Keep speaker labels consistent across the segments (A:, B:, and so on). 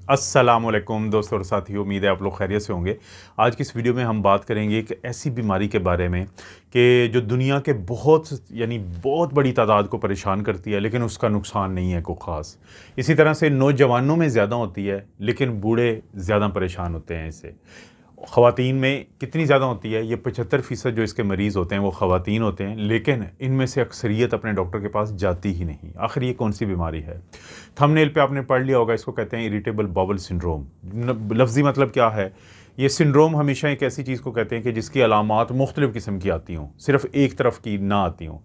A: अस्सलामुअलैकुम दोस्तों और साथियों, उम्मीद है आप लोग खैरियत से होंगे। आज की इस वीडियो में हम बात करेंगे एक ऐसी बीमारी के बारे में कि जो दुनिया के बहुत बड़ी तादाद को परेशान करती है, लेकिन उसका नुकसान नहीं है कोई ख़ास। इसी तरह से नौजवानों में ज़्यादा होती है, लेकिन बूढ़े ज़्यादा परेशान होते हैं इससे। ख़वातीन में कितनी ज़्यादा होती है, ये 75% जो इसके मरीज़ होते हैं वो ख़वातीन होते हैं, लेकिन इनमें से अक्सरियत अपने डॉक्टर के पास जाती ही नहीं। आखिर ये कौन सी बीमारी है? थंबनेल पे आपने पढ़ लिया होगा, इसको कहते हैं इरिटेबल बाउल सिंड्रोम। लफ्ज़ी मतलब क्या है? ये सिंड्रोम हमेशा एक ऐसी चीज़ को कहते हैं कि जिसकी अलामात मुख्तलिफ़ किस्म की आती हों, सिर्फ़ एक तरफ की ना आती हों।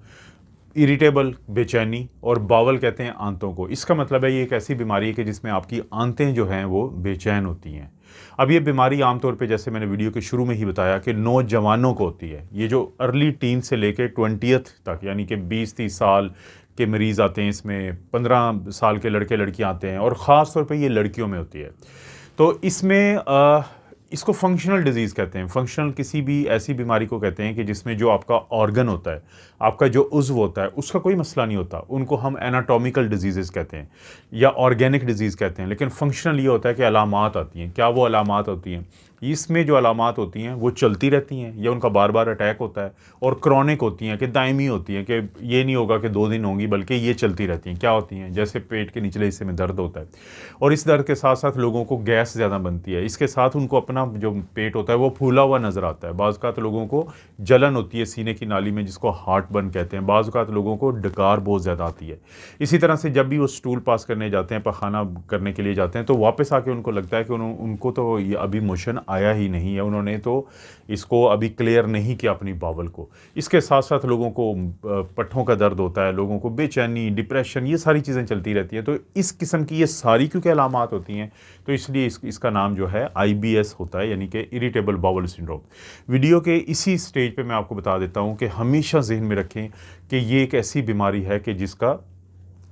A: इरिटेबल बेचैनी, और बावल कहते हैं आंतों को। इसका मतलब है ये एक ऐसी बीमारी है कि जिसमें आपकी आंतें जो हैं वो बेचैन होती हैं। अब ये बीमारी आमतौर पे, जैसे मैंने वीडियो के शुरू में ही बताया, कि नौजवानों को होती है। ये जो अर्ली टीन से लेके 20th तक, यानी कि 20-30 साल के मरीज़ आते हैं इसमें, 15 साल के लड़के लड़कियां आते हैं, और ख़ास तौर पे ये लड़कियों में होती है। तो इसमें इसको फंक्शनल डिजीज़ कहते हैं। फंक्शनल किसी भी ऐसी बीमारी को कहते हैं कि जिसमें जो आपका ऑर्गन होता है, आपका जो उज़्व होता है, उसका कोई मसला नहीं होता। उनको हम एनाटॉमिकल डिजीज़ कहते हैं या ऑर्गेनिक डिजीज़ कहते हैं। लेकिन फंक्शनल ये होता है कि अलामात आती हैं। क्या वो अलामात होती हैं? इसमें जो अलामात होती हैं वो चलती रहती हैं, या उनका बार बार अटैक होता है, और क्रॉनिक होती हैं कि दायमी होती हैं, कि ये नहीं होगा कि 2 दिन होंगी, बल्कि ये चलती रहती हैं। क्या होती हैं? जैसे पेट के निचले हिस्से में दर्द होता है, और इस दर्द के साथ साथ लोगों को गैस ज़्यादा बनती है। इसके साथ उनको अपना जो पेट होता है वो फूला हुआ नज़र आता है। बाज़ औक़ात लोगों को जलन होती है सीने की नाली में, जिसको हार्ट बर्न कहते हैं। बाज़ औक़ात लोगों को डकार बहुत ज़्यादा आती है। इसी तरह से जब भी वो स्टूल पास करने जाते हैं, पखाना करने के लिए जाते हैं, तो वापस आके उनको लगता है कि उनको तो ये अभी मोशन आया ही नहीं है, उन्होंने तो इसको अभी क्लियर नहीं किया अपनी बावल को। इसके साथ साथ लोगों को पट्ठों का दर्द होता है, लोगों को बेचैनी, डिप्रेशन, ये सारी चीज़ें चलती रहती हैं। तो इस किस्म की ये सारी क्योंकि अलामात होती हैं, तो इसलिए इसका नाम जो है IBS होता है, यानी कि इरिटेबल बाउल सिंड्रोम। वीडियो के इसी स्टेज पे मैं आपको बता देता हूँ कि हमेशा ज़हन में रखें कि ये एक ऐसी बीमारी है कि जिसका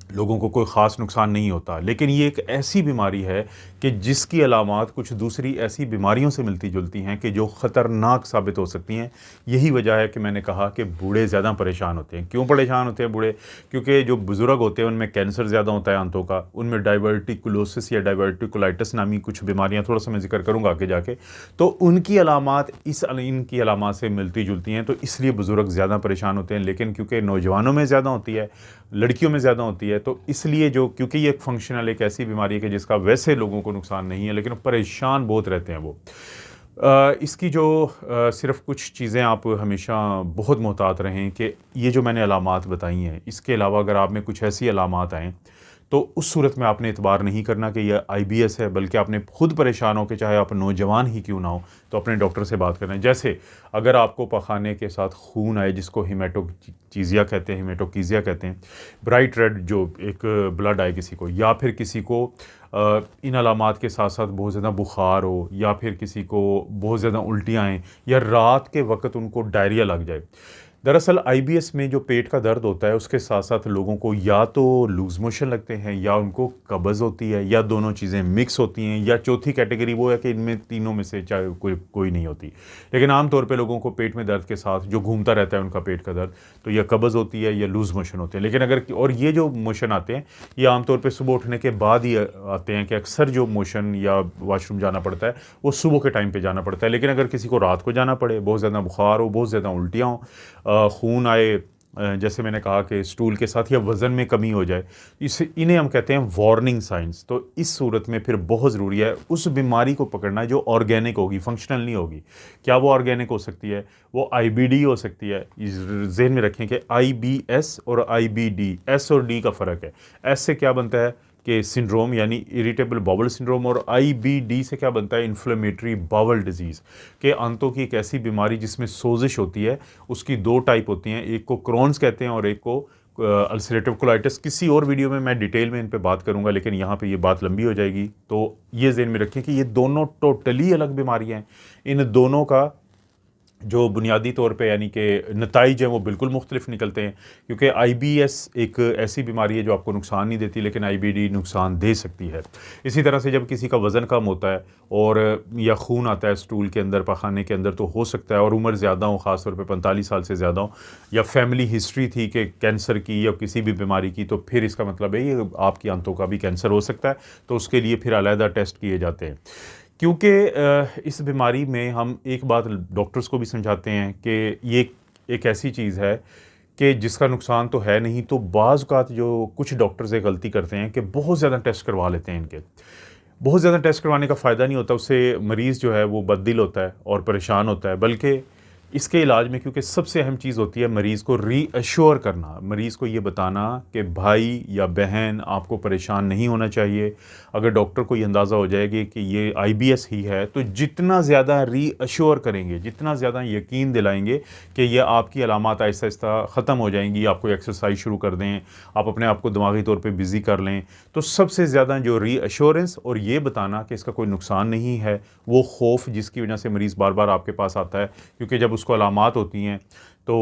A: लोगों को कोई ख़ास नुकसान नहीं होता, लेकिन ये एक ऐसी बीमारी है कि जिसकी अलामात कुछ दूसरी ऐसी बीमारियों से मिलती जुलती हैं कि जो ख़तरनाक साबित हो सकती हैं। यही वजह है कि मैंने कहा कि बूढ़े ज़्यादा परेशान होते हैं। क्यों परेशान होते हैं बूढ़े? क्योंकि जो बुज़ुर्ग होते हैं उनमें कैंसर ज़्यादा होता है आंतों का, उनमें डाइवर्टिकुलोसिस या डाइवर्टिकुलाइटिस नामी कुछ बीमारियाँ, थोड़ा सा मैं जिक्र करूँगा आगे जाके, तो उनकी अलामात इनकी अलामात से मिलती जुलती हैं, तो इसलिए बुज़ुर्ग ज़्यादा परेशान होते हैं। लेकिन क्योंकि नौजवानों में ज़्यादा होती है, लड़कियों में ज़्यादा होती है, तो इसलिए क्योंकि ये एक फंक्शनल एक ऐसी बीमारी है कि जिसका वैसे लोगों को नुकसान नहीं है, लेकिन परेशान बहुत रहते हैं वो। इसकी जो सिर्फ़ कुछ चीज़ें आप हमेशा बहुत मोहतात रहें कि ये जो मैंने अलामात बताई हैं, इसके अलावा अगर आप में कुछ ऐसी अलामात आएँ, तो उस सूरत में आपने इतबार नहीं करना कि यह IBS है, बल्कि आपने खुद परेशान हो के, चाहे आप नौजवान ही क्यों ना हो, तो अपने डॉक्टर से बात करना है। जैसे अगर आपको पखाने के साथ खून आए, जिसको हीमेटोचीज़िया कहते हैं, हीमेटोकीजिया कहते हैं, ब्राइट रेड जो एक ब्लड आए किसी को, या फिर किसी को इन अलामात के साथ साथ बहुत ज़्यादा बुखार हो, या फिर किसी को बहुत ज़्यादा उल्टियाँ आएँ, या रात के वक्त उनको डायरिया लग जाए। दरअसल IBS में जो पेट का दर्द होता है, उसके साथ साथ लोगों को या तो लूज़ मोशन लगते हैं, या उनको कब्ज़ होती है, या दोनों चीज़ें मिक्स होती हैं, या चौथी कैटेगरी वो है कि इनमें तीनों में से चाहे कोई नहीं होती। लेकिन आम तौर पे लोगों को पेट में दर्द के साथ जो घूमता रहता है उनका पेट का दर्द, तो या कब्ज़ होती है या लूज़ मोशन होते हैं। लेकिन और ये जो मोशन आते हैं, ये आमतौर पर सुबह उठने के बाद ही आते हैं, कि अक्सर जो मोशन या वाशरूम जाना पड़ता है वो सुबह के टाइम पर जाना पड़ता है। लेकिन अगर किसी को रात को जाना पड़े, बहुत ज़्यादा बुखार हो, बहुत ज़्यादा उल्टियाँ हों, खून आए, जैसे मैंने कहा कि स्टूल के साथ, या वज़न में कमी हो जाए, इन्हें हम कहते हैं वार्निंग साइंस। तो इस सूरत में फिर बहुत ज़रूरी है उस बीमारी को पकड़ना जो ऑर्गेनिक होगी, फंक्शनल नहीं होगी। क्या वो ऑर्गेनिक हो सकती है? वो IBD हो सकती है। ज़हन में रखें कि IBS और IBD, S और D का फ़र्क है। S से क्या बनता है कि सिंड्रोम, यानी इरिटेबल बाउल सिंड्रोम, और IBD से क्या बनता है? इन्फ्लेमेटरी बाउल डिजीज़, के आंतों की एक ऐसी बीमारी जिसमें सोजिश होती है। उसकी 2 टाइप होती हैं, एक को क्रॉन्स कहते हैं और एक को अल्सरेटिव कोलाइटिस। किसी और वीडियो में मैं डिटेल में इन पे बात करूंगा, लेकिन यहाँ पे ये बात लंबी हो जाएगी। तो ये ज़हन में रखें कि ये दोनों टोटली अलग बीमारियाँ हैं। इन दोनों का जो बुनियादी तौर पे यानी कि नताइज हैं वो बिल्कुल मुख्तलिफ निकलते हैं, क्योंकि IBS एक ऐसी बीमारी है जो आपको नुकसान नहीं देती, लेकिन IBD नुकसान दे सकती है। इसी तरह से जब किसी का वज़न कम होता है और या खून आता है स्टूल के अंदर, पखाने के अंदर, तो हो सकता है, और उम्र ज़्यादा हो, ख़ास तौर पे 45 साल से ज़्यादा हो, या फैमिली हिस्ट्री थी कि कैंसर की या किसी भी बीमारी की, तो फिर इसका मतलब है ये आपकी आंतों का भी कैंसर हो सकता है, तो उसके लिए फिर अलहदा टेस्ट किए जाते हैं। क्योंकि इस बीमारी में हम एक बात डॉक्टर्स को भी समझाते हैं कि ये एक ऐसी चीज़ है कि जिसका नुकसान तो है नहीं, तो बाज़ औक़ात जो कुछ डॉक्टर्स ये गलती करते हैं कि बहुत ज़्यादा टेस्ट करवा लेते हैं इनके। बहुत ज़्यादा टेस्ट करवाने का फ़ायदा नहीं होता, उससे मरीज़ जो है वो बददिल होता है और परेशान होता है। बल्कि इसके इलाज में, क्योंकि सबसे अहम चीज़ होती है मरीज़ को रीअश्योर करना, मरीज़ को ये बताना कि भाई या बहन आपको परेशान नहीं होना चाहिए। अगर डॉक्टर को ये अंदाज़ा हो जाएगी कि ये IBS ही है, तो जितना ज़्यादा रीअश्योर करेंगे, जितना ज़्यादा यकीन दिलाएंगे कि ये आपकी अलामात आहिस्ता-आहिस्ता ख़त्म हो जाएंगी, आप कोई एक्सरसाइज शुरू कर दें, आप अपने आप को दिमागी तौर पे बिज़ी कर लें, तो सबसे ज़्यादा जो रीअश्योरेंस और ये बताना कि इसका कोई नुकसान नहीं है, वो खौफ जिसकी वजह से मरीज़ बार-बार आपके पास आता है, क्योंकि जब उसको अलामात होती हैं तो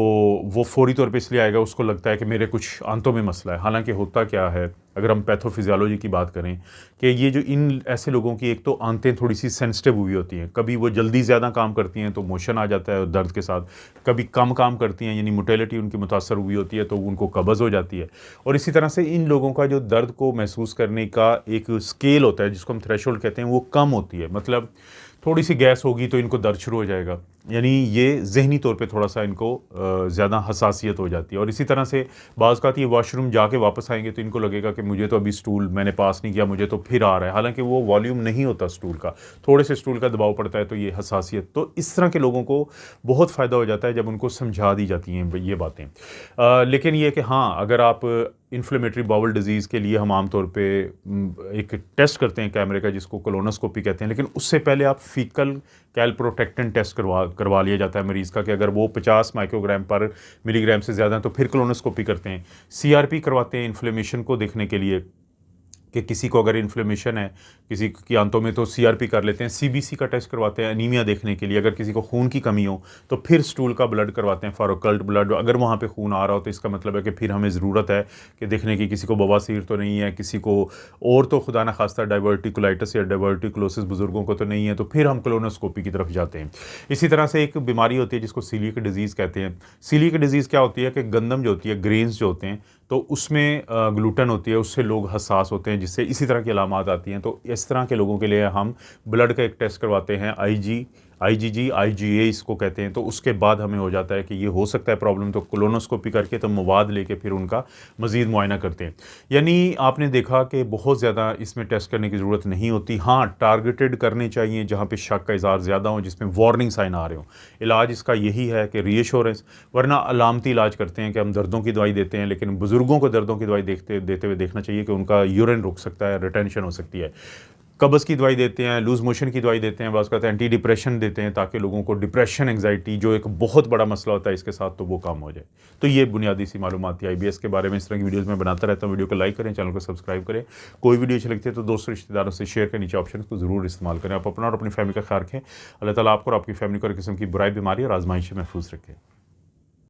A: वो फ़ौरी तौर पे इसलिए आएगा, उसको लगता है कि मेरे कुछ आंतों में मसला है। हालांकि होता क्या है, अगर हम पैथोफिजियोलॉजी की बात करें, कि ये जो इन ऐसे लोगों की एक तो आंतें थोड़ी सी सेंसिटिव हुई होती हैं, कभी वो जल्दी ज़्यादा काम करती हैं तो मोशन आ जाता है दर्द के साथ, कभी कम काम करती हैं यानी मोटेलिटी उनकी मुतासर हुई होती है तो उनको कब्ज़ हो जाती है। और इसी तरह से इन लोगों का जो दर्द को महसूस करने का एक स्केल होता है जिसको हम थ्रेशोल्ड कहते हैं, वो कम होती है। मतलब थोड़ी सी गैस होगी तो इनको दर्द शुरू हो जाएगा, यानी ये ज़हनी तौर पे थोड़ा सा इनको ज़्यादा हसासियत हो जाती है। और इसी तरह से बाज़ औक़ात ये वॉशरूम जाके वापस आएंगे तो इनको लगेगा कि मुझे तो अभी स्टूल मैंने पास नहीं किया, मुझे तो फिर आ रहा है, हालांकि वो वॉल्यूम नहीं होता स्टूल का, थोड़े से स्टूल का दबाव पड़ता है तो ये हसासियत। तो इस तरह के लोगों को बहुत फ़ायदा हो जाता है जब उनको समझा दी जाती हैं ये बातें। लेकिन ये कि हाँ, अगर आप इन्फ्लेमेटरी बाउल डिजीज़ के लिए हम आमतौर पे एक टेस्ट करते हैं कैमरे का जिसको कोलोनोस्कोपी कहते हैं, लेकिन उससे पहले आप फीकल कैलप्रोटेक्टेंट टेस्ट करवा लिया जाता है मरीज़ का, कि अगर वो 50 माइक्रोग्राम पर मिलीग्राम से ज़्यादा तो फिर कोलोनोस्कोपी करते हैं। CRP करवाते हैं इन्फ्लेमेशन को देखने के लिए, कि किसी को अगर इन्फ्लेमेशन है किसी की आंतों में तो CRP कर लेते हैं। CBC का टेस्ट करवाते हैं एनीमिया देखने के लिए, अगर किसी को खून की कमी हो तो फिर स्टूल का ब्लड करवाते हैं, फॉर ओकल्ट ब्लड, अगर वहाँ पे खून आ रहा हो तो इसका मतलब है कि फिर हमें ज़रूरत है कि देखने की किसी को बवासीर तो नहीं है, किसी को और तो खुदा न खास्ता डाइवर्टिकुलाइटिस या डाइवर्टिकुलोसिस बुजुर्गों को तो नहीं है, तो फिर हम कोलोनोस्कोपी की तरफ जाते हैं। इसी तरह से एक बीमारी होती है जिसको सीलियक डिजीज़ कहते हैं। सीलियक डिजीज़ क्या होती है कि गंदम जो होती है, ग्रेन्स जो होते हैं, तो उसमें ग्लूटेन होती है, उससे लोग हसास होते हैं, जिससे इसी तरह की अलामात आती हैं। तो इस तरह के लोगों के लिए हम ब्लड का एक टेस्ट करवाते हैं, IgG IgA इसको कहते हैं। तो उसके बाद हमें हो जाता है कि ये हो सकता है प्रॉब्लम, तो कोलोनोस्कोपी करके तो मवाद लेके फिर उनका मज़ीद मुआयना करते हैं। यानी आपने देखा कि बहुत ज़्यादा इसमें टेस्ट करने की ज़रूरत नहीं होती। हाँ, टारगेटेड करने चाहिए जहाँ पे शक का इज़हार ज़्यादा हो, जिसमें वार्निंग साइन आ रहे हो। इलाज इसका यही है कि रीअश्योरेंस, वरना अलामती इलाज करते हैं कि हम दर्दों की दवाई देते हैं, लेकिन बुज़ुर्गों को दर्दों की दवाई देते हुए देखना चाहिए कि उनका यूरिन रुक सकता है, रिटेंशन हो सकती है। कब्ज़ की दवाई देते हैं, लूज़ मोशन की दवाई देते हैं, बाज़ कहते हैं एंटी डिप्रेशन देते हैं, ताकि लोगों को डिप्रेशन, एंग्जाइटी जो एक बहुत बड़ा मसला होता है इसके साथ, तो वो कम हो जाए। तो ये बुनियादी सी मालूमात थी IBS के बारे में। इस तरह की वीडियोज़ मैं बनाता रहता हूँ। वीडियो को लाइक करें, चैनल को सब्सक्राइब करें। कोई वीडियो अच्छी लगती है तो दोस्तों रिश्तेदारों से शेयर करें, नीचे ऑप्शन को ज़रूर इस्तेमाल करें। आप अपना और अपनी फैमिली का ख्याल रखें। अल्लाह ताला आपको और आपकी फैमिली को हर किस्म की बुराई, बीमारी और आजमाइश से महफूज रखें।